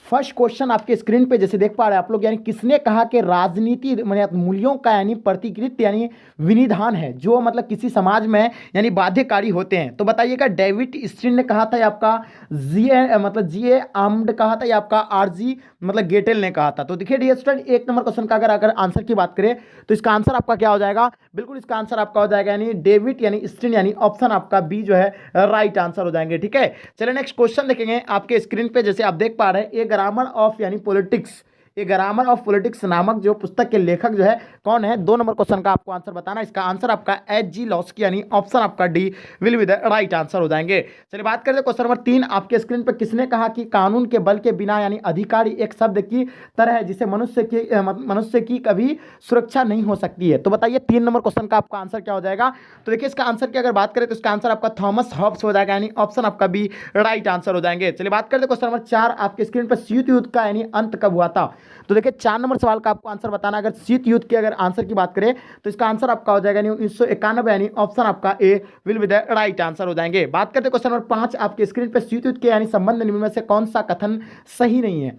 First question आपके screen पे जैसे देख पा रहे हैं आप लोग, यानी किसने कहा कि राजनीति माने मूल्यों का यानी प्रतिकृत यानी विनिधान है जो मतलब किसी समाज में यानी बाध्यकारी होते हैं। तो बताइएगा, डेविड स्टीन ने कहा था या आपका जी ए आम्ड कहा था या आपका आरजी मतलब गेटेल ने कहा था। तो देखिए डियर स्टूडेंट, एक नंबर क्वेश्चन का अगर आंसर की बात करें तो इसका आंसर आपका क्या हो जाएगा, बिल्कुल इसका आंसर आपका हो जाएगा यानी डेविड यानी स्टीन यानी ऑप्शन आपका बी जो है राइट आंसर हो जाएंगे। ठीक है, चलिए नेक्स्ट क्वेश्चन देखेंगे आपके स्क्रीन पे जैसे आप देख पा रहे हैं, ए ग्रामर ऑफ यानी politics, A grammar of politics नामक जो पुस्तक के लेखक जो है कौन है। 2 नंबर क्वेश्चन का आपको आंसर बताना है, इसका आंसर आपका एच.जी. लॉस्की यानी ऑप्शन आपका D will be the right answer हो जाएंगे। चलिए बात करते हैं क्वेश्चन नंबर 3 आपके स्क्रीन पर, किसने कहा कि कानून के बल के बिना यानी अधिकारी एक शब्द की तरह है जिसे मनुष्य की कभी सुरक्षा नहीं हो सकती है। तो बताइए 3 नंबर क्वेश्चन का आपका आंसर क्या हो जाएगा। तो देखिए इसका आंसर की अगर बात करें तो इसका आंसर आपका थॉमस हॉब्स हो जाएगा यानी ऑप्शन आपका बी राइट आंसर हो जाएंगे। चलिए बात करते हैं क्वेश्चन नंबर 4 आपके स्क्रीन पर, शीत युद्ध का यानी अंत कब हुआ था। तो देखिए 4 नंबर सवाल का आपको आंसर बताना, अगर शीत युद्ध के अगर आंसर की बात करें तो इसका आंसर आपका हो जाएगा 1991 यानी ऑप्शन आपका A will be the right answer हो जाएंगे। बात करते हैं क्वेश्चन नंबर 5 आपके स्क्रीन पर, शीत युद्ध के यानी संबंध निम्न में से कौन सा कथन सही नहीं है।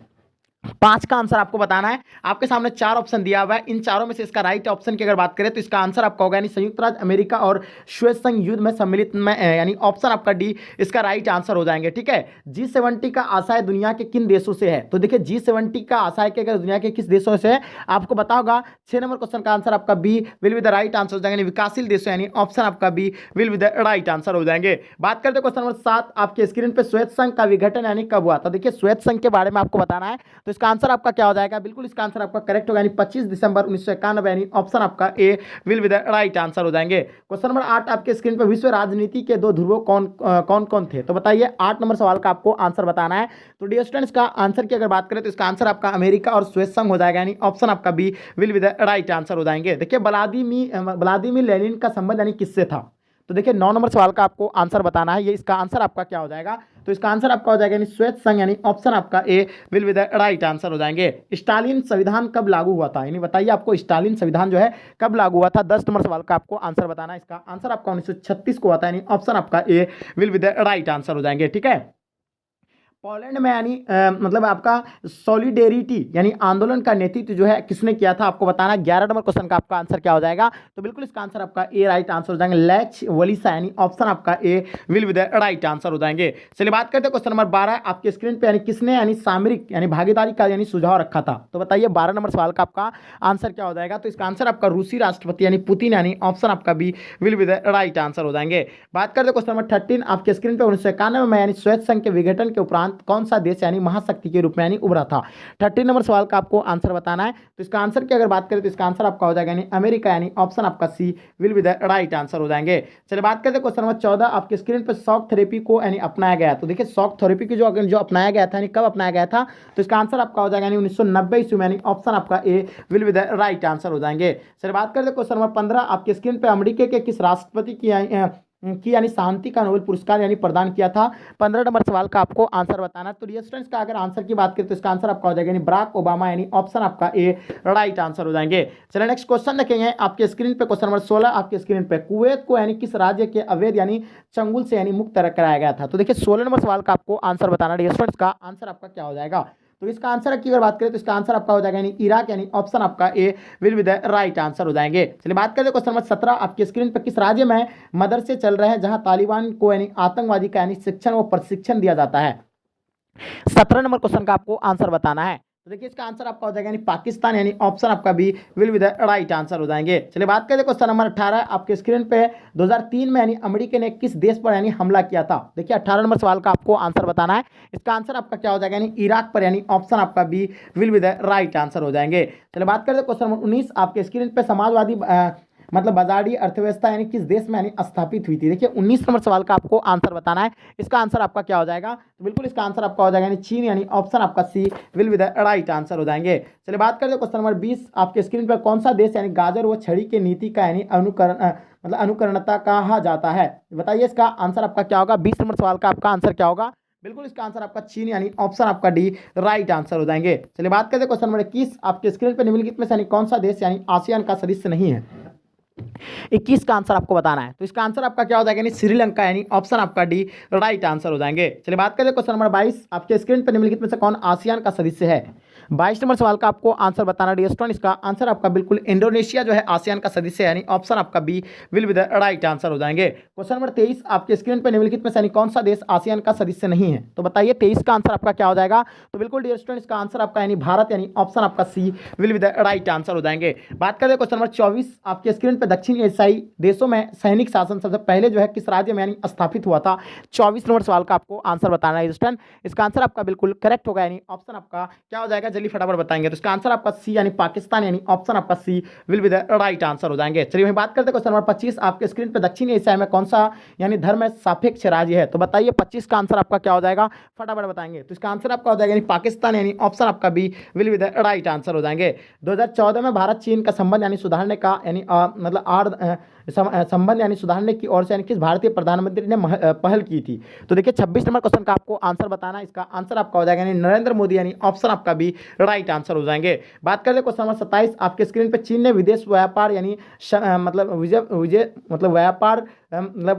5 का आंसर आपको बताना है। आपके सामने 4 ऑप्शन दिया हुआ है, इन चारों में से इसका राइट ऑप्शन की अगर बात करें तो इसका आंसर आपका होगा यानी संयुक्त राज्य अमेरिका और श्वेत संघ युद्ध में सम्मिलित में यानी ऑप्शन आपका डी इसका राइट आंसर हो जाएंगे। ठीक है, G70 का आशय दुनिया के किन देशों से है। तो देखिए G70 का आशय के अगर दुनिया के किस देशों से है आपको पता होगा। 6 नंबर क्वेश्चन का आंसर आपका B will be the right answer हो जाएंगे, विकासशील देशों यानी ऑप्शन आपका B will be the right answer हो जाएंगे। बात करते हैं क्वेश्चन नंबर 7 आपके स्क्रीन पर, श्वेत संघ का विघटन यानी कब हुआ। तो देखिए श्वेत संघ के बारे में आपको बताना है, तो इसका आंसर आपका क्या हो जाएगा, बिल्कुल इसका आंसर आपका करेक्ट होगा यानी 25 दिसंबर 1991 यानी ऑप्शन आपका A will be the right answer हो जाएंगे। क्वेश्चन नंबर 8 आपके स्क्रीन पर, विश्व राजनीति के 2 ध्रुव कौन कौन थे। तो बताइए 8 नंबर सवाल का आपको आंसर बताना है। तो डियर स्टूडेंट्स, इसका आंसर की अगर बात करें तो इसका आंसर आपका अमेरिका और श्वेत संघ हो जाएगा यानी ऑप्शन आपका B will be the right answer हो जाएंगे। देखिए व्लादिमीर लेनिन का संबंध यानी किससे था। तो देखिए 9 नंबर सवाल का आपको आंसर बताना है, ये इसका आंसर आपका क्या हो जाएगा। तो इसका आंसर आपका हो जाएगा यानी श्वेत संघ यानी ऑप्शन आपका A will be the right answer हो जाएंगे। स्टालिन संविधान कब लागू हुआ था, यानी बताइए आपको स्टालिन संविधान जो है कब लागू हुआ था। 10 नंबर सवाल का आपको आंसर बताना है, इसका आंसर आपका 1936 को हुआ था यानी ऑप्शन आपका A will be the right answer हो जाएंगे। ठीक है, पोलैंड में यानी मतलब आपका सॉलिडेरिटी यानी आंदोलन का नेतृत्व जो है किसने किया था आपको बताना। 11 नंबर क्वेश्चन का आपका आंसर क्या हो जाएगा। तो बिल्कुल इसका आंसर आपका ए राइट आंसर हो जाएंगे, लेच वलीसा यानी ऑप्शन आपका A will be the right answer हो जाएंगे। चलिए बात करते हैं क्वेश्चन नंबर 12 आपके स्क्रीन पे, यानी किसने यानी सामरिक यानी भागीदारी का यानी सुझाव रखा था। तो बताइए 12 नंबर सवाल का आपका आंसर क्या हो जाएगा। तो इसका आंसर आपका रूसी राष्ट्रपति यानी पुतिन यानी ऑप्शन आपका B will be the right answer हो जाएंगे। बात करते हैं क्वेश्चन नंबर 13 आपके स्क्रीन पे, 1991 में यानी श्वेत संघ के विघटन के उपरांत कौन सा देश यानी महाशक्ति के रूप में यानी उभरा था। 13 नंबर सवाल का आपको आंसर बताना है। तो इसका आंसर की अगर बात करें तो इसका आंसर आपका हो जाएगा यानी अमेरिका यानी ऑप्शन आपका C will be the right answer हो जाएंगे। चलिए बात करते हैं क्वेश्चन नंबर 14 आपके स्क्रीन पर, शॉक थेरेपी को यानी अपनाया गया। तो देखिए शॉक थेरेपी की जो अपनाया गया था यानी कब अपनाया गया था। तो इसका आंसर आपका हो जाएगा यानी 1990 ईस्वी में यानी ऑप्शन आपका A will be the right answer हो जाएंगे। चलिए बात करते हैं क्वेश्चन नंबर 15 आपके स्क्रीन पर, अमेरिका के किस राष्ट्रपति की यानी शांति का नोबेल पुरस्कार यानी प्रदान किया था। 15 नंबर सवाल का आपको आंसर बताना है। तो डियर स्टूडेंट्स का अगर आंसर की बात करें तो इसका आंसर आपका हो जाएगा यानी बराक ओबामा यानी ऑप्शन आपका ए राइट आंसर हो जाएंगे। चलिए नेक्स्ट क्वेश्चन देखेंगे आपके स्क्रीन पे, क्वेश्चन नंबर 16 आपके स्क्रीन पे, कुवैत को यानी किस राज्य के अवैध यानी चंगुल से यानी मुक्त कराया गया था। तो देखिए 16 नंबर सवाल का आपको आंसर बताना डियर स्टूडेंट्स, का आंसर आपका क्या हो जाएगा। तो इसका आंसर की अगर बात करें तो इसका आंसर आपका हो जाएगा यानी इराक यानी ऑप्शन आपका A will be the right answer हो जाएंगे। चलिए बात करते हैं क्वेश्चन नंबर 17 आपके स्क्रीन पर, किस राज्य में मदरसे चल रहे हैं जहां तालिबान को यानी आतंकवादी का यानी शिक्षण व प्रशिक्षण दिया जाता है। 17 नंबर क्वेश्चन का आपको आंसर बताना है। तो देखिए इसका आंसर आपका हो जाएगा यानी पाकिस्तान यानी ऑप्शन आपका B will be the right answer हो जाएंगे। चलिए बात करते हैं क्वेश्चन नंबर 18 आपके स्क्रीन पे, 2003 में यानी अमेरिका ने किस देश पर यानी हमला किया था। देखिए 18 नंबर सवाल का आपको आंसर बताना है, इसका आंसर आपका क्या हो जाएगा यानी इराक पर यानी ऑप्शन आपका B will be the right answer हो जाएंगे। चलिए बात करते हैं क्वेश्चन नंबर 19 आपके स्क्रीन पे, समाजवादी मतलब बाजारी अर्थव्यवस्था यानी किस देश में यानी स्थापित हुई थी। देखिए 19 नंबर सवाल का आपको आंसर बताना है, इसका आंसर आपका क्या हो जाएगा। तो बिल्कुल इसका आंसर आपका हो जाएगा यानी चीन यानी ऑप्शन आपका C will be the right answer हो जाएंगे। चलिए बात करते हैं क्वेश्चन नंबर 20 आपके स्क्रीन पर, कौन सा देश यानी गाजर व छड़ी के नीति का यानी अनुकरणता कहा जाता है। बताइए इसका आंसर आपका क्या होगा। 20 नंबर सवाल का आपका आंसर क्या होगा, बिल्कुल इसका आंसर आपका चीन यानी ऑप्शन आपका डी राइट आंसर हो जाएंगे। चलिए बात करते हैं क्वेश्चन नंबर 21 आपके स्क्रीन पर, निम्नलिखित में से यानी कौन सा देश यानी आसियान का सदस्य नहीं है। 21 का आंसर आपको बताना है। तो इसका आंसर आपका क्या हो जाएगा, यानी श्रीलंका, यानी ऑप्शन आपका डी राइट आंसर हो जाएंगे। चलिए बात करें क्वेश्चन नंबर 22, आपके स्क्रीन पर निम्नलिखित में से कौन आसियान का सदस्य है। 22 नंबर सवाल का आपको आंसर बताना डियर स्टूडेंट। इसका आंसर आपका बिल्कुल इंडोनेशिया जो है आसियान का सदस्य है, यानी ऑप्शन आपका B will be the right answer हो जाएंगे। क्वेश्चन नंबर 23, आपके स्क्रीन पर निम्नलिखित में से यानी कौन सा देश आसियान का सदस्य नहीं है। तो बताइए 23 का आंसर आपका क्या हो जाएगा। तो बिल्कुल डियर स्टूडेंट इसका आंसर आपका यानी भारत, यानी ऑप्शन आपका C will be the right answer हो जाएंगे। बात करें क्वेश्चन नंबर 24, आपके स्क्रीन पर दक्षिण एशियाई देशों में सैनिक शासन सबसे पहले जो है किस राज्य में यानी स्थापित हुआ था। 24 नंबर सवाल का आपको आंसर बताना है स्टूडेंट। इसका आंसर आपका बिल्कुल करेक्ट होगा, यानी ऑप्शन आपका क्या हो जाएगा, जल्दी फटाफट बताएंगे। तो इसका आंसर आपका सी यानी पाकिस्तान, यानी ऑप्शन आपका C will be the right answer हो जाएंगे। चलिए वही बात करते हैं क्वेश्चन नंबर 25, आपके स्क्रीन पर दक्षिण एशिया में कौन सा यानी धर्म सापेक्ष राज्य है। तो बताइए 25 का आंसर आपका क्या हो जाएगा, फटाफट बताएंगे। तो इसका आंसर आपका हो जाएगा यानी पाकिस्तान, यानी ऑप्शन आपका B will be the right answer हो जाएंगे। 2014 में भारत चीन का संबंध यानी सुधारने का यानी मतलब संबंध यानी सुधारने की ओर से यानी किस भारतीय प्रधानमंत्री ने पहल की थी। तो देखिए 26 नंबर क्वेश्चन का आपको आंसर बताना है। इसका आंसर आपका हो जाएगा यानी नरेंद्र मोदी, यानी ऑप्शन आपका भी राइट आंसर हो जाएंगे। बात करते हैं क्वेश्चन नंबर 27, आपके स्क्रीन पे चीन ने विदेश व्यापार यानी मतलब विजय मतलब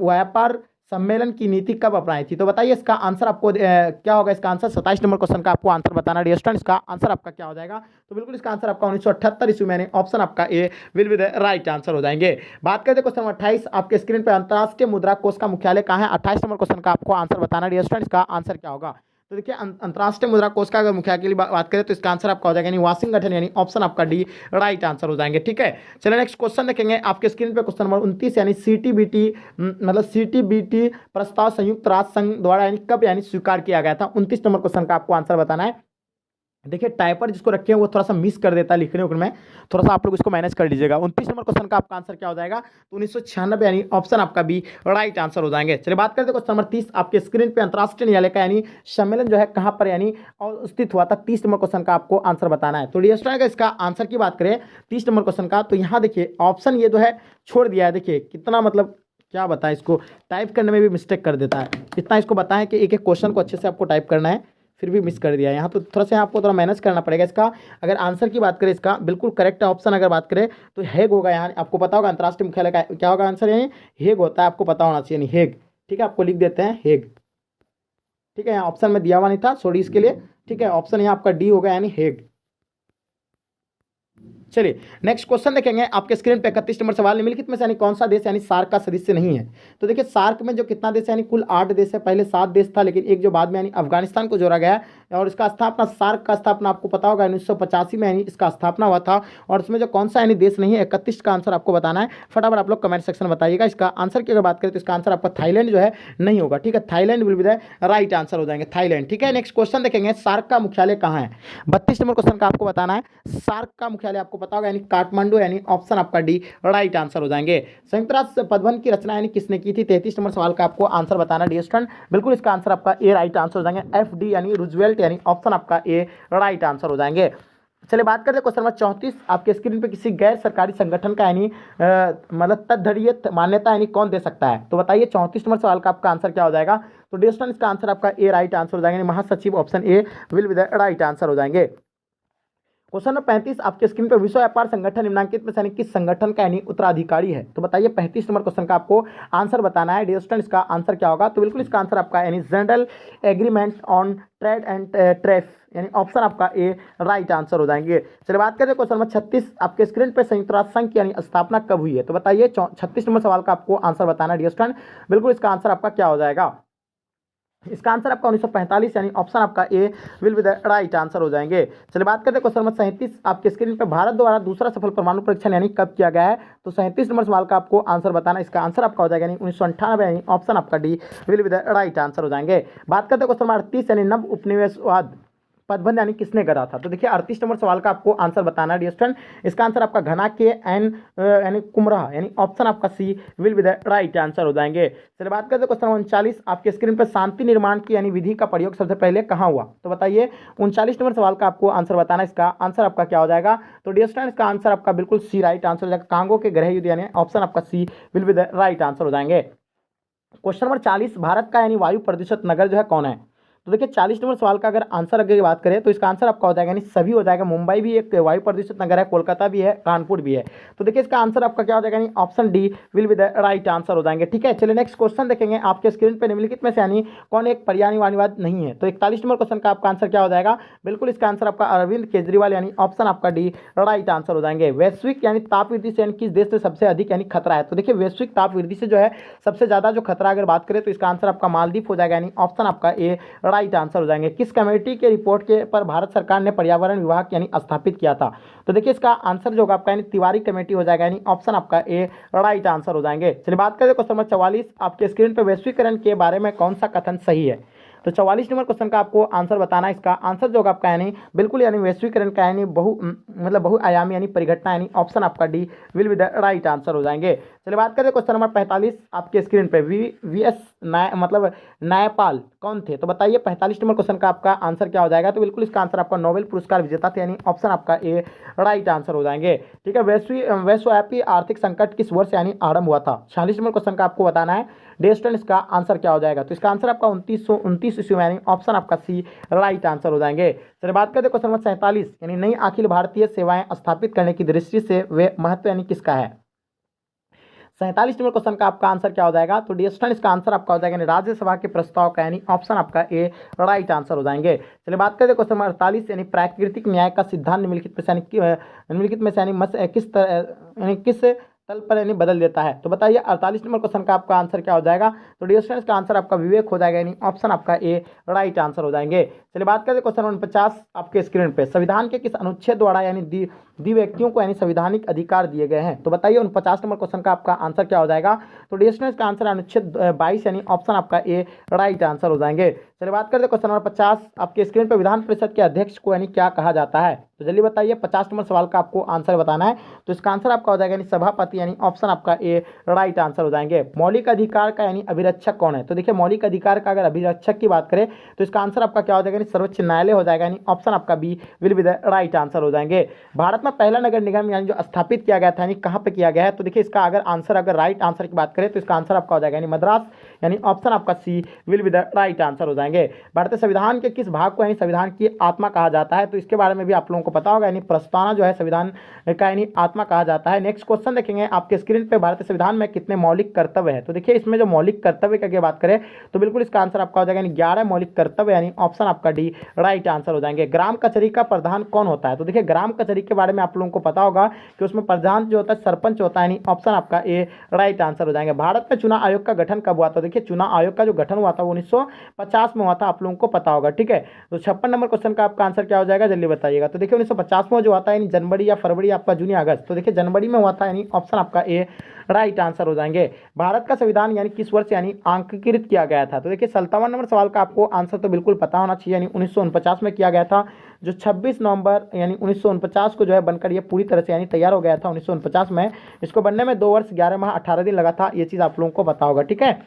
व्यापार सम्मेलन की नीति कब अपनाई थी। तो बताइए इसका आंसर आपको क्या होगा। इसका आंसर 27 नंबर क्वेश्चन का आपको आंसर बताना डियर स्टूडेंट। इसका आंसर आपका क्या हो जाएगा। तो बिल्कुल इसका आंसर आपका 1978 ईस्वी में, ऑप्शन आपका A will be the right answer हो जाएंगे। बात करते हैं क्वेश्चन नंबर 28, आपके स्क्रीन पर अंतर्राष्ट्रीय मुद्रा कोष का मुख्यालय कहाँ है। 28 नंबर क्वेश्चन का आपको आंसर बताना डियर स्टूडेंट। इसका आंसर क्या होगा। तो देखिए अंतर्राष्ट्रीय मुद्रा कोष का अगर मुख्यालय की बात करें तो इसका आंसर आपका हो जाएगा यानी वाशिंगटन, यानी ऑप्शन आपका डी राइट आंसर हो जाएंगे। ठीक है, चलिए नेक्स्ट क्वेश्चन देखेंगे आपके स्क्रीन पे क्वेश्चन नंबर 29, यानी सीटीबीटी मतलब सीटीबीटी प्रस्ताव संयुक्त राष्ट्र संघ द्वारा यानी कब यानी स्वीकार किया गया था। 29 नंबर क्वेश्चन का आपको आंसर बताना है। देखिए टाइपर जिसको रखे हैं वो थोड़ा सा मिस कर देता है लिखने में, थोड़ा सा आप लोग इसको मैनेज कर लीजिएगा। 29 नंबर क्वेश्चन का आपका आंसर क्या हो जाएगा। तो 1996, यानी ऑप्शन आपका बी राइट आंसर हो जाएंगे। चलिए बात करते हैं क्वेश्चन नंबर 30, आपके स्क्रीन पे अंतर्राष्ट्रीय न्यायालय का यानी सम्मेलन जो है कहाँ पर यानी स्थित हुआ था। 30 नंबर क्वेश्चन का आपको आंसर बताना है। तो डियर स्टूडेंट इसका आंसर की बात करें 30 नंबर क्वेश्चन का, तो यहाँ देखिए ऑप्शन ये जो है छोड़ दिया है। देखिए कितना मतलब क्या बताएं, इसको टाइप करने में भी मिस्टेक कर देता है। इतना इसको बताएं कि एक एक क्वेश्चन को अच्छे से आपको टाइप करना है, फिर भी मिस कर दिया यहाँ। तो थोड़ा सा आपको थोड़ा मैनेज करना पड़ेगा। इसका अगर आंसर की बात करें, इसका बिल्कुल करेक्ट ऑप्शन अगर बात करें तो हेग होगा। यहाँ आपको पता होगा अंतर्राष्ट्रीय मुख्यालय का क्या होगा आंसर, यानी हेग होता है, आपको पता होना चाहिए, यानी हेग। ठीक है, आपको लिख देते हैं हेग। ठीक है, यहाँ ऑप्शन में दिया हुआ नहीं था, सॉरी इसके लिए। ठीक है, ऑप्शन यहाँ आपका डी होगा यानी हेग। चलिए नेक्स्ट क्वेश्चन देखेंगे आपके स्क्रीन पे 31 नंबर सवाल, निम्नलिखित में से यानी कौन सा देश यानी सार्क का सदस्य नहीं है। तो देखिए सार्क में जो कितना देश है यानी कुल 8 देश है। पहले 7 देश था, लेकिन एक जो बाद में यानी अफगानिस्तान को जोड़ा गया। और इसका स्थापना, सार्क का स्थापना आपको पता होगा 1985 में यानी इसका स्थापना हुआ था। और इसमें जो कौन सा यानी देश नहीं है, 31 का आंसर आपको बताना है। फटाफट आप लोग कमेंट सेक्शन में बताइएगा। इसका आंसर की अगर बात करें तो इसका आंसर आपका थाईलैंड जो है नहीं होगा। ठीक है, Thailand will be the right answer हो जाएंगे, थाईलैंड। ठीक है, नेक्स्ट क्वेश्चन देखेंगे सार्क का मुख्यालय कहाँ है। 32 नंबर क्वेश्चन का आपको बताना है। सार्क का मुख्यालय आपको पता होगा यानी काठमांडू, यानी ऑप्शन आपका डी राइट आंसर हो जाएंगे। संयुक्त राष्ट्र पदभवन की रचना यानी किसने की थी। 33 नंबर सवाल का आपको आंसर बताना डियर स्टूडेंट। बिल्कुल इसका आंसर आपका ए राइट आंसर हो जाएंगे, एफ डी यानी रूजवेल्ट, यानी ऑप्शन आपका ए राइट आंसर हो जाएंगे। चलिए बात करते हैं क्वेश्चन नंबर 34, आपके स्क्रीन पे किसी गैर सरकारी संगठन का यानी मतलब तत्धर्यीय मान्यता यानी कौन दे सकता है। तो बताइए 34 नंबर सवाल का आपका आंसर क्या हो जाएगा। तो डियर स्टूडेंट इसका आंसर आपका ए राइट आंसर हो जाएंगे, महासचिव, option A will be the right answer हो जाएंगे। क्वेश्चन नंबर 35, आपके स्क्रीन पर विश्व व्यापार संगठन निम्नलिखित में से यानी किस संगठन का यानी उत्तराधिकारी है। तो बताइए 35 नंबर क्वेश्चन का आपको आंसर बताना है डियर स्टूडेंट। इसका आंसर क्या होगा। तो बिल्कुल इसका आंसर आपका यानी general agreement on trade and tariff, यानी ऑप्शन आपका ए राइट आंसर हो जाएंगे। चलिए बात करते हैं क्वेश्चन नंबर 36, आपके स्क्रीन पर संयुक्त राष्ट्र संघ की यानी स्थापना कब हुई है। तो बताइए 36 नंबर सवाल का आपको आंसर बताना है डियर स्टूडेंट। बिल्कुल इसका आंसर आपका क्या हो जाएगा। इसका आंसर आपका 1945 यानी ऑप्शन आपका A will be the right answer हो जाएंगे। चलिए बात करते हैं क्वेश्चन नंबर 37, आपके स्क्रीन पर भारत द्वारा दूसरा सफल परमाणु परीक्षण यानी कब किया गया है। तो 37 नंबर सवाल का आपको आंसर बताना। इसका आंसर आपका हो जाएगा यानी 1998, यानी ऑप्शन आपका D will be the right answer हो जाएंगे। बात करते हैं क्वेश्चन नंबर 38, यानी नव उपनिवेशवाद पदबंध यानी किसने करा था। तो देखिए 38 नंबर सवाल का आपको आंसर बताना है डियर स्टूडेंट। इसका आंसर आपका घना के एन यानी कुमरा, यानी ऑप्शन आपका C will be the right answer हो जाएंगे। चलिए बात करते हैं क्वेश्चन 39, आपके स्क्रीन पर शांति निर्माण की यानी विधि का प्रयोग सबसे पहले कहाँ हुआ। तो बताइए 39 नंबर सवाल का आपको आंसर बताना। इसका आंसर आपका क्या हो जाएगा। तो डियर स्टूडेंट इसका आंसर आपका बिल्कुल सी राइट आंसर हो जाएगा, कांगो के गृह युद्ध, यानी ऑप्शन आपका C will be the right answer हो जाएंगे। क्वेश्चन नंबर 40, भारत का यानी वायु प्रदूषित नगर जो है कौन है। तो देखिए 40 नंबर सवाल का अगर आंसर अगर बात करें तो इसका आंसर आपका हो जाएगा, यानी सभी हो जाएगा। मुंबई भी एक वायु प्रदूषित नगर है, कोलकाता भी है, कानपुर भी है। तो देखिए इसका आंसर आपका क्या हो जाएगा, यानी option D will be the right answer हो जाएंगे। ठीक है, चलिए नेक्स्ट क्वेश्चन देखेंगे आपके स्क्रीन पर। निम्नलिखित में से यानी कौन एक पर्यायवाद नहीं है। तो 41 नंबर क्वेश्चन का आपका आंसर क्या हो जाएगा, बिल्कुल इसका आंसर आपका अरविंद केजरीवाल, यानी ऑप्शन आपका डी राइट आंसर हो जाएंगे। वैश्विक यानी ताप वृद्धि से यानी किस देश से सबसे अधिक यानी खतरा है। तो देखिए वैश्विक ताप वृद्धि से जो है सबसे ज्यादा जो खतरा अगर बात करें तो इसका आंसर आपका मालदीव हो जाएगा, यानी ऑप्शन आपका ए राइट आंसर हो जाएंगे। किस कमेटी के रिपोर्ट के पर भारत सरकार ने पर्यावरण विभाग यानी स्थापित किया था। तो देखिए इसका आंसर जो होगा आपका यानी तिवारी कमेटी हो जाएगा, यानी ऑप्शन आपका ए राइट आंसर हो जाएंगे। चलिए बात करें क्वेश्चन नंबर 44 आपके स्क्रीन पर, वैश्वीकरण के बारे में कौन सा कथन सही है। तो 44 नंबर क्वेश्चन का आपको आंसर बताना है। इसका आंसर जो होगा आपका यानी बिल्कुल यानी वैश्वीकरण का यानी बहुआयामी यानी परिघटना, यानी ऑप्शन आपका D will be the right answer हो जाएंगे। चलिए बात करें क्वेश्चन नंबर 45 आपके स्क्रीन पे, वी एस न्यायपाल कौन थे। तो बताइए 45 नंबर क्वेश्चन का आपका आंसर क्या हो जाएगा। तो बिल्कुल इसका आंसर आपका नोबेल पुरस्कार विजेता थे, यानी ऑप्शन आपका ए राइट आंसर हो जाएंगे। ठीक है, विश्वव्यापी आर्थिक संकट किस वर्ष यानी आरंभ हुआ था। 46 नंबर क्वेश्चन का आपको बताना है। डेस्टन इसका आंसर क्या हो जाएगा। तो इसका आंसर आपका 1929 ईस्वी में, यानी ऑप्शन आपका सी राइट आंसर हो जाएंगे। चलिए बात करते हैं क्वेश्चन नंबर 47 यानी नई अखिल भारतीय सेवाएं स्थापित करने की दृष्टि से वे महत्व यानी किसका है। 47 नंबर क्वेश्चन का आपका आंसर क्या हो जाएगा। तो डेस्टन इसका आंसर आपका हो जाएगा, यानी राज्यसभा के प्रस्ताव का, यानी ऑप्शन आपका ए राइट आंसर हो जाएंगे। चलिए बात करते हैं क्वेश्चन नंबर 48 यानी प्राकृतिक न्याय का सिद्धांत निम्नलिखित में से यानी किस तल पर यानी बदल देता है। तो बताइए 48 नंबर क्वेश्चन का आपका आंसर क्या हो जाएगा। तो डिस्टेंस का आंसर आपका विवेक हो जाएगा, यानी ऑप्शन आपका ए राइट आंसर हो जाएंगे। चलिए बात करते हैं क्वेश्चन नंबर 50 आपके स्क्रीन पे, संविधान के किस अनुच्छेद द्वारा यानी दी व्यक्तियों को यानी संवैधानिक अधिकार दिए गए हैं। तो बताइए 49 नंबर क्वेश्चन का आपका आंसर क्या हो जाएगा। तो डिस्टेंस का आंसर अनुच्छेद 22 यानी ऑप्शन आपका ए राइट आंसर हो जाएंगे। चलिए बात करते हैं क्वेश्चन नंबर 50 आपके स्क्रीन पर, विधान परिषद के अध्यक्ष को यानी क्या कहा जाता है। तो जल्दी बताइए 50 नंबर सवाल का आपको आंसर बताना है। तो इसका आंसर आपका हो जाएगा यानी सभापति, यानी ऑप्शन आपका ए राइट आंसर हो जाएंगे। मौलिक अधिकार का यानी अभिरक्षक कौन है। तो देखिए मौलिक अधिकार का अगर अभिरक्षक की बात करें तो इसका आंसर आपका क्या हो जाएगा, यानी सर्वोच्च न्यायालय हो जाएगा, यानी ऑप्शन आपका B will be the right answer हो जाएंगे। भारत में पहला नगर निगम यानी जो स्थापित किया गया था यानी कहाँ पे किया गया है। तो देखिए इसका अगर आंसर अगर राइट आंसर की बात करें तो इसका आंसर आपका हो जाएगा, यानी मद्रास, यानी ऑप्शन आपका C will be the right answer हो जाएंगे। भारतीय संविधान के किस भाग को यानी संविधान की आत्मा कहा जाता है। तो इसके बारे में भी आप लोगों को पता होगा, यानी प्रस्तावना जो है संविधान का यानी आत्मा कहा जाता है। नेक्स्ट क्वेश्चन देखेंगे आपके स्क्रीन पे, भारतीय संविधान में कितने मौलिक कर्तव्य है। तो देखिए इसमें जो मौलिक कर्तव्य की अगर बात करें तो बिल्कुल इसका आंसर आपका हो जाएगा, यानी 11 मौलिक कर्तव्य, यानी ऑप्शन आपका डी राइट आंसर हो जाएंगे। ग्राम कचहरी का प्रधान कौन होता है। तो देखिए ग्राम कचहरी के बारे में आप लोगों को पता होगा कि उसमें प्रधान जो होता है सरपंच होता है, यानी ऑप्शन आपका ए राइट आंसर हो जाएंगे। भारत में चुनाव आयोग का गठन कब हुआ था। देखिए चुनाव आयोग का जो गठन हुआ था वो 1950 में हुआ था, आप लोगों को पता होगा। ठीक है, तो 56 नंबर क्वेश्चन का आपका आंसर क्या हो जाएगा, जल्दी बताइएगा। तो देखिए 1950 में जो आता है यानी जनवरी या फरवरी आपका जून या अगस्त। तो देखिए जनवरी में हुआ था, यानी ऑप्शन आपका ए राइट आंसर हो जाएंगे। भारत का संविधान यानी किस वर्ष यानी अंकीकृत किया गया था। तो देखिए 57 नंबर सवाल का आपको आंसर तो बिल्कुल पता होना चाहिए, यानी 1949 में किया गया था। जो 26 नवंबर यानी 1949 को जो है बनकर ये पूरी तरह से यानी तैयार हो गया था 1949 में। इसको बनने में 2 वर्ष 11 माह 18 दिन लगा था, ये चीज़ आप लोगों को पता होगा। ठीक है,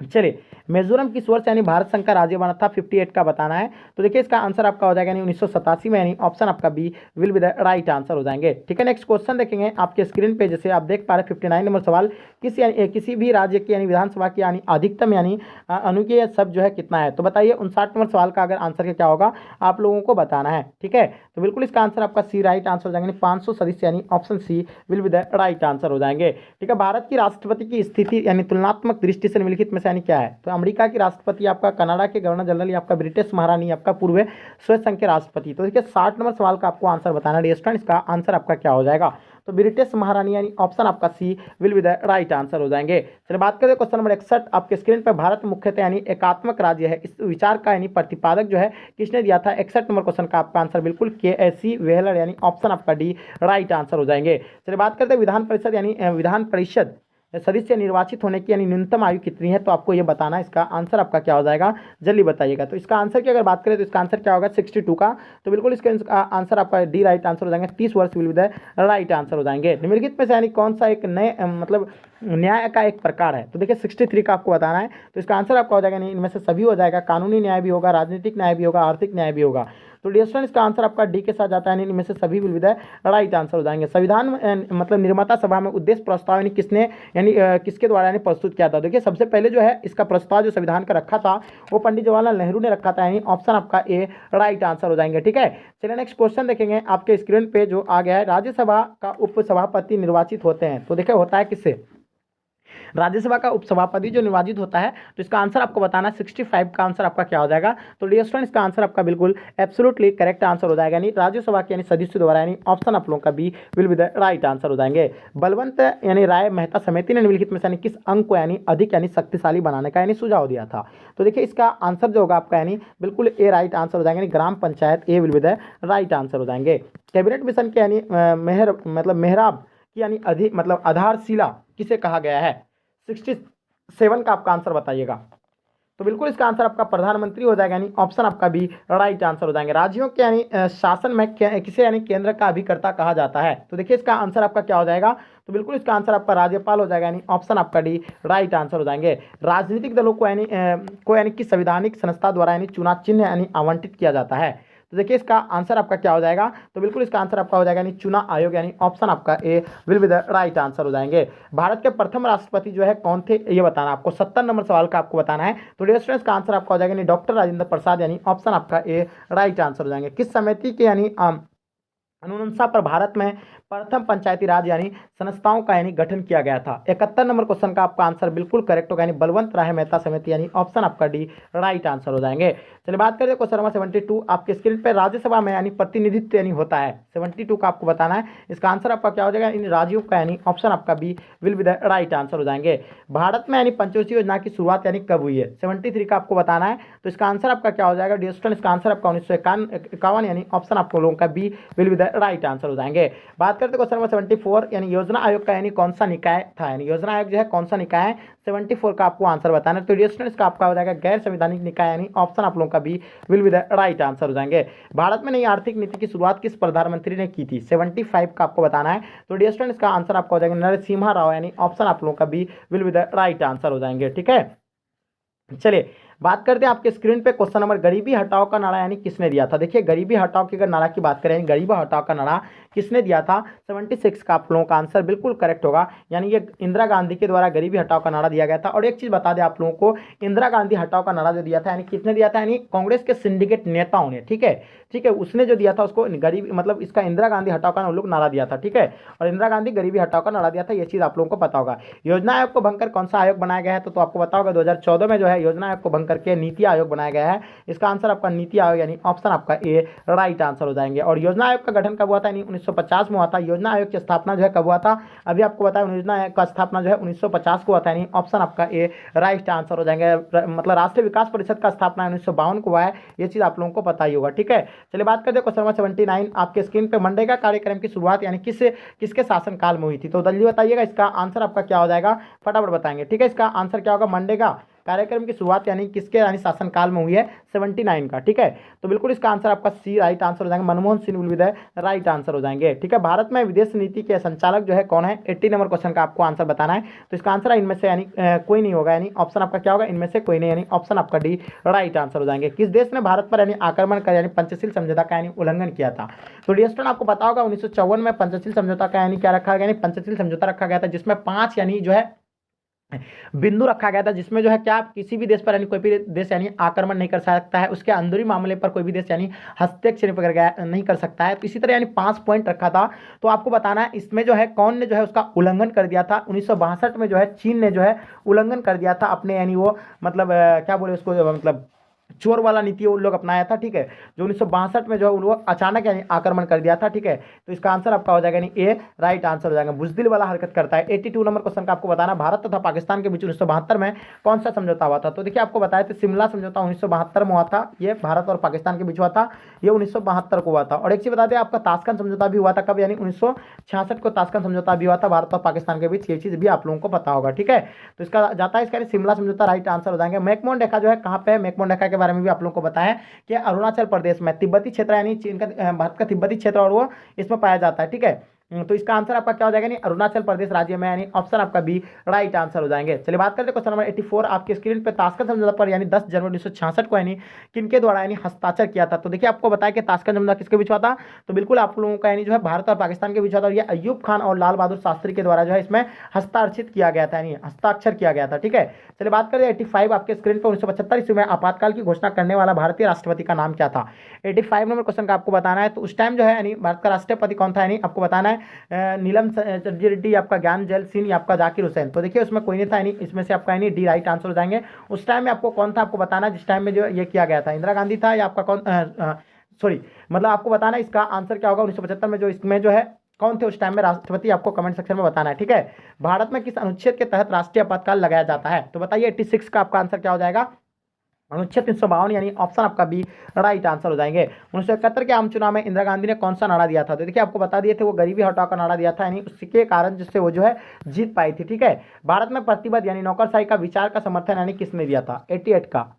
चलिए मिजोरम किस वर्ष यानी भारत संघ का राज्य बना था, 58 का बताना है। तो देखिए इसका आंसर आपका हो जाएगा, यानी 1987 में, यानी ऑप्शन आपका B will be the right answer हो जाएंगे। ठीक है, नेक्स्ट क्वेश्चन देखेंगे आपके स्क्रीन पे, जैसे आप देख पा रहे 59 नंबर सवाल, किसी भी राज्य की यानी विधानसभा की यानी अधिकतम यानी अनुकीय शब्द जो है कितना है। तो बताइए 59 नंबर सवाल का अगर आंसर क्या होगा आप लोगों को बताना है। ठीक है, तो बिल्कुल इसका आंसर आपका सी राइट आंसर हो जाएंगे, 500 सदस्य, यानी option C will be the right answer हो जाएंगे। ठीक है, भारत की राष्ट्रपति की स्थिति यानी तुलनात्मक दृष्टि से निम्नलिखित में से यानी क्या है। तो अमेरिका की राष्ट्रपति आपका, कनाडा के गवर्नर जनरल, या आपका ब्रिटिश महारानी, आपका पूर्व स्विस संघ के राष्ट्रपति। तो देखिए 60 नंबर सवाल का आपको आंसर बताना है स्टूडेंट, इसका आंसर आपका क्या हो जाएगा। तो ब्रिटिश महारानी, यानी ऑप्शन आपका C will be the right answer हो जाएंगे। चलिए बात करें क्वेश्चन नंबर 61 आपके स्क्रीन पर, भारत मुख्यतः यानी एकात्मक राज्य है, इस विचार का यानी प्रतिपादक जो है किसने दिया था। 61 नंबर क्वेश्चन का आपका आंसर बिल्कुल के.एस.सी. व्हीलर, यानी ऑप्शन आपका डी राइट आंसर हो जाएंगे। चलिए बात करते हैं विधान परिषद यानी विधान परिषद सदस्य निर्वाचित होने की यानी न्यूनतम आयु कितनी है। तो आपको ये बताना है, इसका आंसर आपका क्या हो जाएगा, जल्दी बताइएगा। तो इसका आंसर की अगर बात करें तो इसका आंसर क्या होगा, 62 का। तो बिल्कुल इसका आंसर आपका डी राइट आंसर हो जाएंगे, 30 वर्ष will be the right answer हो जाएंगे। निम्नलिखित में से यानी कौन सा एक नए मतलब न्याय का एक प्रकार है। तो देखिए 63 का आपको बताना है। तो इसका आंसर आपका हो जाएगा, नहीं इनमें से सभी हो जाएगा, कानूनी न्याय भी होगा, राजनीतिक न्याय भी होगा, आर्थिक न्याय भी होगा। तो डियर स्टूडेंट इसका आंसर आपका डी के साथ जाता है, यानी इनमें से सभी will be the right answer हो जाएंगे। संविधान मतलब निर्माता सभा में उद्देश्य प्रस्ताव यानी किसने यानी किसके द्वारा यानी प्रस्तुत किया था। देखिए सबसे पहले जो है इसका प्रस्ताव जो संविधान का रखा था वो पंडित जवाहरलाल नेहरू ने रखा था, यानी ऑप्शन आपका ए राइट आंसर हो जाएंगे। ठीक है, चलिए नेक्स्ट क्वेश्चन देखेंगे आपके स्क्रीन पे जो आ गया है, राज्यसभा का उपसभापति निर्वाचित होते हैं, तो देखिए होता है किससे, राज्यसभा का उपसभापति जो निर्वाचित होता है, तो इसका आंसर आपको बताना है 65 का आंसर आपका क्या हो जाएगा। तो डियर स्टूडेंट इसका आंसर आपका बिल्कुल एब्सोल्युटली करेक्ट आंसर हो जाएगा, यानी राज्यसभा के यानी सदस्यों द्वारा, यानी ऑप्शन आप लोगों का B will be the right answer हो जाएंगे। बलवंत यानी राय मेहता समिति ने निम्नलिखित में से यानी किस अंग को यानी अधिक यानी शक्तिशाली बनाने का यानी सुझाव दिया था। तो देखिए इसका आंसर जो होगा आपका यानी बिल्कुल ए राइट आंसर हो जाएगा, यानी ग्राम panchayat A will be the right answer हो जाएंगे। कैबिनेट मिशन के यानी मेहराब की यानी अधिक मतलब आधारशिला किसे कहा गया है, 67 का आपका आंसर बताइएगा। तो बिल्कुल इसका आंसर आपका प्रधानमंत्री हो जाएगा, यानी ऑप्शन आपका भी राइट आंसर हो जाएंगे। राज्यों के यानी शासन में किसे यानी केंद्र का अभिकर्ता कहा जाता है, तो देखिए इसका आंसर आपका क्या हो जाएगा, तो बिल्कुल इसका आंसर आपका राज्यपाल हो जाएगा, यानी ऑप्शन आपका डी राइट आंसर हो जाएंगे। राजनीतिक दलों को यानी किस संवैधानिक संस्था द्वारा यानी चुनाव चिन्ह यानी आवंटित किया जाता है, तो देखिए इसका आंसर आपका क्या हो जाएगा, तो बिल्कुल इसका आंसर आपका हो जाएगा यानी चुनाव आयोग, यानी ऑप्शन आपका A will be the right answer हो जाएंगे। भारत के प्रथम राष्ट्रपति जो है कौन थे ये बताना आपको, 70 नंबर सवाल का आपको बताना है। तो डियर स्टूडेंट्स का आंसर आपका हो जाएगा यानी डॉक्टर राजेंद्र प्रसाद, यानी ऑप्शन आपका ए राइट आंसर हो जाएंगे। किस समिति के यानी अनुशंसा पर भारत में प्रथम पंचायती राज यानी संस्थाओं का यानी गठन किया गया था। 71 नंबर क्वेश्चन का आपका आंसर बिल्कुल करेक्ट होगा, यानी बलवंत राय मेहता समिति, यानी ऑप्शन आपका डी राइट आंसर हो जाएंगे। चलिए बात करें क्वेश्चन नंबर 72 आपके स्क्रीन पे, राज्यसभा में यानी प्रतिनिधित्व यानी होता है, 72 का आपको बताना है। इसका आंसर आपका क्या हो जाएगा, इन राज्यों का यानी ऑप्शन आपका B will be the right answer हो जाएंगे। भारत में यानी पंचवर्षीय योजना की शुरुआत यानी कब हुई है, 73 का आपको बताना है। तो इसका आंसर आपका क्या हो जाएगा डियर स्टूडेंट, इसका आंसर आपका 1951 यानी ऑप्शन आपको लोगों का B will be the right answer हो जाएंगे। बात करते क्वेश्चन नंबर 74 यानी योजना आयोग का यानी कौन सा निकाय था, यानी योजना आयोग जो है कौन सा निकाय है, 74 का आपको आंसर बताना है। तो डियर स्टूडेंट्स का आपका हो जाएगा गैर संवैधानिक निकाय, यानी ऑप्शन आप लोगों का B will be the right answer हो जाएंगे। भारत में नई आर्थिक नीति की शुरुआत किस प्रधानमंत्री ने की थी, 75 का आपको बताना है। तो डियर स्टूडेंट्स का आंसर आपका हो जाएगा नरसिम्हा राव, यानी ऑप्शन आप लोगों का B will be the right answer हो जाएंगे। ठीक है, चलिए बात करते हैं आपके स्क्रीन पे क्वेश्चन नंबर, गरीबी हटाओ का नारा यानी किसने दिया था। देखिए गरीबी हटाओ की अगर नारा की बात करें, गरीबी हटाओ का नारा किसने दिया था, 76 का आप लोगों का आंसर बिल्कुल करेक्ट होगा, यानी ये इंदिरा गांधी के द्वारा गरीबी हटाओ का नारा दिया गया था। और एक चीज बता दें आप लोगों को, इंदिरा गांधी हटाओ का नारा जो दिया था यानी किसने दिया था, यानी कांग्रेस के सिंडिकेट नेताओं ने। ठीक है, उसने जो दिया था उसको गरीब मतलब इसका इंदिरा गांधी हटाओ का लोग नारा दिया था। ठीक है, और इंदिरा गांधी गरीबी हटाओ का नारा दिया था, ये चीज आप लोगों को पता होगा। योजना आयोग को भंग कर कौन सा आयोग बनाया गया है, तो आपको पता होगा 2014 में जो है योजना आयोग को भंग करके नीति आयोग बनाया गया है। इसका आंसर आपका नीति आयोग, यानी ऑप्शन आपका ए राइट आंसर हो जाएंगे। और योजना आयोग का गठन कब हुआ था, यानी 1950 में हुआ था। योजना आयोग की स्थापना जो है कब हुआ था, अभी आपको बताया योजना आयोग का स्थापना जो है 1950 को हुआ था, यानी ऑप्शन आपका ए राइट आंसर हो जाएंगे। मतलब राष्ट्रीय विकास परिषद का स्थापना 1952 को हुआ है, ये चीज आप लोगों को पता ही होगा। ठीक है, चलिए बात करते हैं क्वेश्चन नंबर 79 आपके स्क्रीन पे, मनरेगा कार्यक्रम की शुरुआत यानी किसके शासनकाल में हुई थी, तो जल्दी बताइएगा। इसका आंसर आपका क्या हो जाएगा, फटाफट बताएंगे। ठीक है, इसका आंसर क्या होगा, मनरेगा कार्यक्रम की शुरुआत यानी किसके यानी शासनकाल में हुई है, 79 का। ठीक है, तो बिल्कुल इसका आंसर आपका सी राइट आंसर हो जाएंगे, Manmohan Singh will be the right answer हो जाएंगे। ठीक है, भारत में विदेश नीति के संचालक जो है कौन है, 80 नंबर क्वेश्चन का आपको आंसर बताना है। तो इसका आंसर इनमें से यानी कोई नहीं होगा, यानी ऑप्शन आपका क्या होगा, इनमें से कोई नहीं, यानी ऑप्शन आपका डी राइट आंसर हो जाएंगे। किस देश ने भारत पर यानी आक्रमण कर यानी पंचशील समझौता का यानी उल्लंघन किया था, तो डियर आपको पता होगा 1954 में पंचशील समझौता का यानी क्या रखा गया, यानी पंचशील समझौता रखा गया था, जिसमें 5 यानी जो है बिंदु रखा गया था, जिसमें जो है क्या किसी भी देश पर यानी कोई भी देश यानी आक्रमण नहीं कर सकता है, उसके अंदरूनी मामले पर कोई भी देश यानी हस्तक्षेप नहीं कर सकता है। तो इसी तरह यानी 5 पॉइंट रखा था। तो आपको बताना है इसमें जो है कौन ने जो है उसका उल्लंघन कर दिया था। 1962 में जो है चीन ने जो है उल्लंघन कर दिया था अपने यानी वो मतलब क्या बोले उसको मतलब चोर वाला नीति उन लोग अपनाया था। ठीक है, जो 1962 में जो है उन लोग अचानक यानी आक्रमण कर दिया था। ठीक है, तो इसका आंसर आपका हो जाएगा यानी ए राइट आंसर हो जाएगा, बुजदिल वाला हरकत करता है। 82 नंबर क्वेश्चन का आपको बताना, भारत तथा पाकिस्तान के बीच 1972 में कौन सा समझौता हुआ था, तो देखिए आपको बताया था शिमला समझौता 1972 में हुआ था, ये भारत और पाकिस्तान के बीच हुआ था, ये 1972 को हुआ था। और एक चीज बता दें आपका ताशकंद समझौता भी हुआ था कब, यानी 1966 को ताशकंद समझौता भी हुआ था भारत और पाकिस्तान के बीच, ये चीज भी आप लोगों को पता होगा। ठीक है, तो इसका जाता है इसका शिमला समझौता राइट आंसर हो जाएंगे। मैकमोहन रेखा जो है कहाँ पे है, मैकमोहन रेखा के बारे में भी आप लोगों को बताया कि अरुणाचल प्रदेश में तिब्बती क्षेत्र यानी चीन का भारत का तिब्बती क्षेत्र और वो इसमें पाया जाता है। ठीक है, तो इसका आंसर आपका क्या हो जाएगा, यानी अरुणाचल प्रदेश राज्य में, यानी ऑप्शन आपका बी राइट आंसर हो जाएंगे। चलिए बात करते हैं क्वेश्चन नंबर 84 आपके स्क्रीन पे। ताशकंद समझौता पर यानी 10 जनवरी 1966 को यानी किनके द्वारा यानी हस्ताक्षर किया था। तो देखिए आपको बताया कि ताशकंद समझौता किसके बीच हुआ था, तो बिल्कुल आप लोगों का यानी जो है भारत और पाकिस्तान के बीच हुआ था। ये अय्यूब खान और लाल बहादुर शास्त्री के द्वारा जो है इसमें हस्ताक्षरित किया गया था, यानी हस्ताक्षर किया गया था। ठीक है, चलिए बात करें 85 आपके स्क्रीन पर। 1975 ईस्वी में आपातकाल की घोषणा करने वाला भारतीय राष्ट्रपति का नाम क्या था। 85 नंबर क्वेश्चन का आपको बताना है। तो उस टाइम जो है यानी भारत का राष्ट्रपति कौन था, यानी आपको बताना है नीलम रेड्डी, आपका ज्ञान जैल सिंह, या आपका जाकिर हुसैन। तो देखिए उसमें कोई नहीं था, यानी इसमें से आपका यानी डी राइट आंसर हो जाएंगे। उस टाइम में आपको कौन था आपको बताना है, जिस टाइम में जो ये किया गया था, इंदिरा गांधी था या आपका कौन, सॉरी मतलब आपको बताना है इसका आंसर क्या होगा। 1975 में जो इसमें जो है कौन थे उस टाइम में राष्ट्रपति, आपको कमेंट सेक्शन में बताना है। ठीक है, भारत में किस अनुच्छेद के तहत राष्ट्रीय आपातकाल लगाया जाता है। तो बताइए 86 का आपका आंसर क्या हो जाएगा, अनुच्छेद 352, यानी ऑप्शन आपका बी राइट आंसर हो जाएंगे। 1971 के आम चुनाव में इंदिरा गांधी ने कौन सा नारा दिया था। तो देखिए आपको बता दिए थे, वो गरीबी हटाओ का नारा दिया था, यानी उसके कारण जिससे वो जो है जीत पाई थी। ठीक है, भारत में प्रतिबद्ध यानी नौकरशाही का विचार का समर्थन यानी किसने दिया था, 88 का।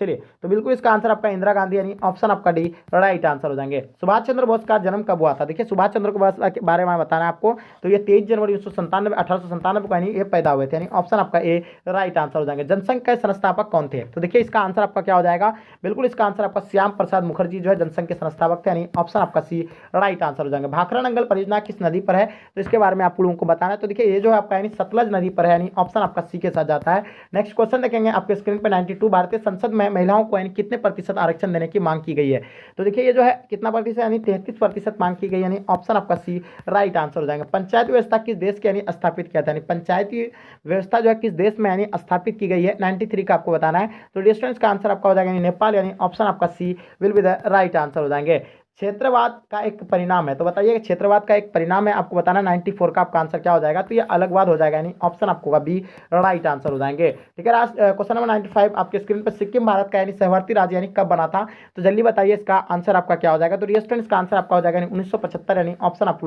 चलिए तो बिल्कुल इसका आंसर आपका इंदिरा गांधी, यानी ऑप्शन आपका डी राइट आंसर हो जाएंगे। सुभाष चंद्र बोस का जन्म कब हुआ था। देखिए सुभाष चंद्र बोस के बारे में बताना है आपको। तो ये 23 जनवरी 1897 को यानी ये पैदा हुए थे, यानी ऑप्शन आपका ए राइट आंसर हो जाएंगे। जनसंघ के संस्थापक कौन थे। तो देखिए इसका आंसर आपका क्या हो जाएगा, बिल्कुल इसका आंसर आपका श्याम प्रसाद मुखर्जी जो है जनसंघ के संस्थापक थे, यानी ऑप्शन आपका सी राइट आंसर हो जाएंगे। भाखड़ा नंगल परियोजना किस नदी पर है, तो इसके बारे में आप लोगों को बताना है। तो देखिए ये जो है आपका यानी सतलज नदी पर है, यानी ऑप्शन आपका सी के साथ जाता है। नेक्स्ट क्वेश्चन देखेंगे आपके स्क्रीन पर। 92 भारतीय संसद में महिलाओं को यानी कितने प्रतिशत आरक्षण देने की मांग की गई है। तो देखिए ये जो है कितना प्रतिशत, यानी 33% मांग की गई, यानी ऑप्शन आपका सी राइट आंसर हो जाएगा। पंचायत व्यवस्था किस देश के यानी स्थापित किया था, यानी पंचायती व्यवस्था जो है किस देश में यानी स्थापित की गई है, 93 का आपको बताना है। तो डिस्टेंस का आंसर आपका हो जाएगा यानी नेपाल, यानी ऑप्शन आपका C will be the right answer हो जाएंगे। क्षेत्रवाद का एक परिणाम है, तो बताइए क्षेत्रवाद का एक परिणाम है, आपको बताना 94 का आपका आंसर क्या हो जाएगा। तो ये अलगवाद हो जाएगा, यानी ऑप्शन आपको बी राइट आंसर हो जाएंगे। ठीक है, क्वेश्चन नंबर 95 आपके स्क्रीन पर। सिक्किम भारत का यानी सहवर्ती राज्य यानी कब बना था। तो जल्दी बताइए इसका आंसर आपका क्या हो जाएगा। तो रिस्टोरेंट का आंसर आपका हो जाएगा 1975, यानी ऑप्शन आप